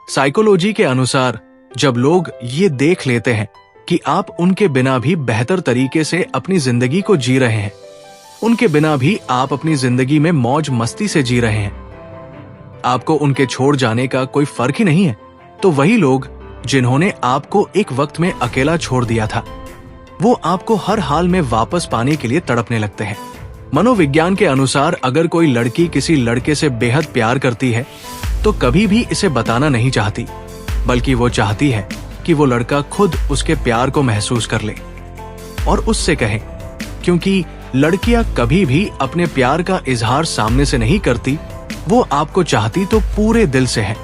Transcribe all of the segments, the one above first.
Psychology के अनुसार जब लोग ये देख लेते हैं कि आप उनके बिना भी बेहतर तरीके से अपनी जिंदगी को जी रहे हैं, उनके बिना भी आप अपनी जिंदगी में मौज मस्ती से जी रहे हैं, आपको उनके छोड़ जाने का कोई फर्क ही नहीं है, तो वही लोग जिन्होंने आपको एक वक्त में अकेला छोड़ दिया था, वो आपको हर हाल में वापस पाने के लिए तड़पने लगते हैं। मनोविज्ञान के अनुसार अगर कोई लड़की किसी लड़के से बेहद प्यार करती है तो कभी भी इसे बताना नहीं चाहती, बल्कि वो चाहती है कि वो लड़का खुद उसके प्यार को महसूस कर ले और उससे कहे, क्योंकि लड़कियां कभी भी अपने प्यार का इजहार सामने से नहीं करती, वो आपको चाहती तो पूरे दिल से है,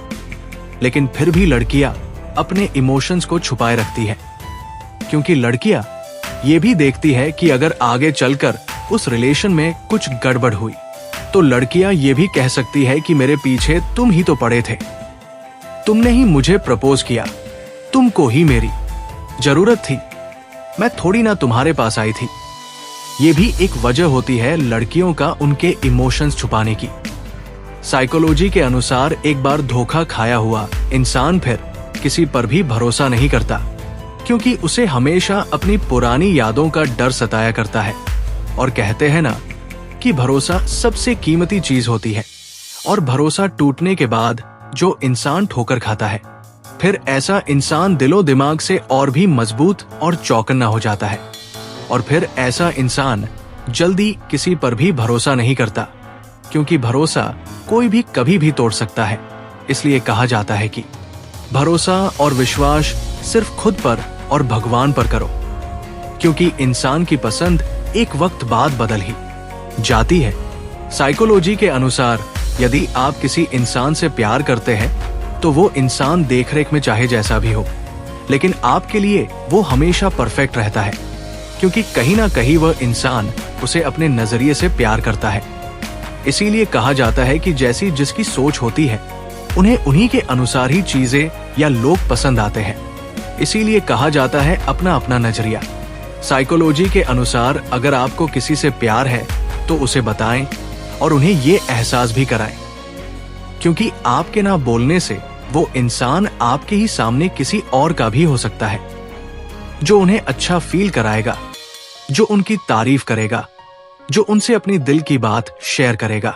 लेकिन फिर भी लड़कियां अपने इमोशंस को छुपाए रखती है, क्योंकि लड़कियां ये भी देखती है कि अगर आगे चलकर उस रिलेशन में कुछ गड़बड़ हुई तो लड़कियां ये भी कह सकती है कि मेरे पीछे तुम ही तो पड़े थे, तुमने ही मुझे प्रपोज किया, तुमको ही मेरी जरूरत थी, मैं थोड़ी ना तुम्हारे पास आई थी। ये भी एक वजह होती है लड़कियों का उनके इमोशंस छुपाने की। साइकोलॉजी के अनुसार एक बार धोखा खाया हुआ इंसान फिर किसी पर भी भरोसा नहीं करता, क्योंकि उसे हमेशा अपनी पुरानी यादों का डर सताया करता है। और कहते हैं ना कि भरोसा सबसे कीमती चीज होती है, और भरोसा टूटने के बाद जो इंसान ठोकर खाता है, फिर ऐसा इंसान दिलो दिमाग से और भी मजबूत और चौकन्ना हो जाता है, और फिर ऐसा इंसान जल्दी किसी पर भी भरोसा नहीं करता, क्योंकि भरोसा कोई भी कभी भी तोड़ सकता है। इसलिए कहा जाता है कि भरोसा और विश्वास सिर्फ खुद पर और भगवान पर करो, क्योंकि इंसान की पसंद एक वक्त बाद बदल ही जाती है। साइकोलॉजी के अनुसार यदि आप किसी इंसान से प्यार करते हैं तो वो इंसान देखरेख में चाहे जैसा भी हो, लेकिन आपके लिए वो हमेशा परफेक्ट रहता है, क्योंकि कहीं ना कहीं वह इंसान उसे अपने नजरिए से प्यार करता है। इसीलिए कहा जाता है कि जैसी जिसकी सोच होती है, उन्हें उन्हीं के अनुसार ही चीजें या लोग पसंद आते हैं। इसीलिए कहा जाता है अपना अपना नजरिया। साइकोलॉजी के अनुसार अगर आपको किसी से प्यार है तो उसे बताएं और उन्हें ये एहसास भी कराएं, क्योंकि आपके ना बोलने से वो इंसान आपके ही सामने किसी और का भी हो सकता है, जो उन्हें अच्छा फील कराएगा, जो उनकी तारीफ करेगा, जो उनसे अपनी दिल की बात शेयर करेगा।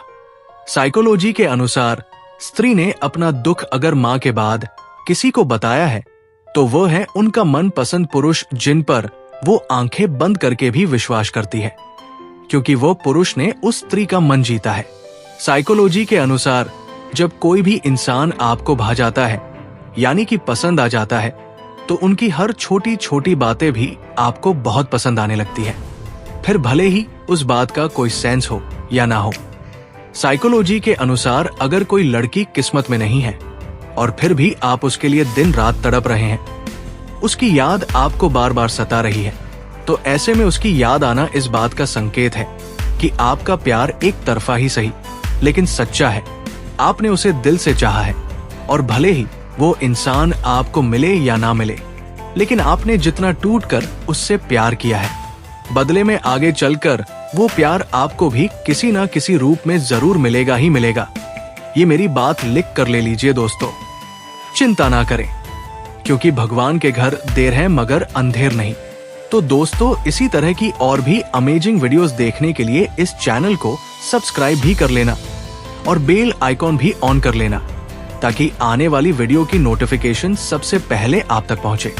साइकोलॉजी के अनुसार स्त्री ने अपना दुख अगर मां के बाद किसी को बताया है तो वह है उनका मनपसंद पुरुष, जिन पर वो आंखें बंद करके भी विश्वास करती है, क्योंकि वो पुरुष ने उस स्त्री का मन जीता है। साइकोलॉजी के अनुसार जब कोई भी इंसान आपको भा जाता है, यानी कि पसंद आ जाता है, तो उनकी हर छोटी छोटी बातें भी आपको बहुत पसंद आने लगती है, फिर भले ही उस बात का कोई सेंस हो या ना हो। साइकोलॉजी के अनुसार अगर कोई लड़की किस्मत में नहीं है और फिर भी आप उसके लिए दिन रात तड़प रहे हैं, उसकी याद आपको बार बार सता रही है, तो ऐसे में उसकी याद आना इस बात का संकेत है कि आपका प्यार एक तरफा ही सही लेकिन सच्चा है। आपने उसे दिल से चाहा है, और भले ही वो इंसान आपको मिले या ना मिले, लेकिन आपने जितना टूटकर उससे प्यार किया है, बदले में आगे चलकर वो प्यार आपको भी किसी ना किसी रूप में जरूर मिलेगा ही मिलेगा। ये मेरी बात लिख कर ले लीजिए दोस्तों, चिंता ना करें, क्योंकि भगवान के घर देर है मगर अंधेर नहीं। तो दोस्तों, इसी तरह की और भी अमेजिंग वीडियोस देखने के लिए इस चैनल को सब्सक्राइब भी कर लेना और बेल आइकॉन भी ऑन कर लेना, ताकि आने वाली वीडियो की नोटिफिकेशन सबसे पहले आप तक पहुंचे।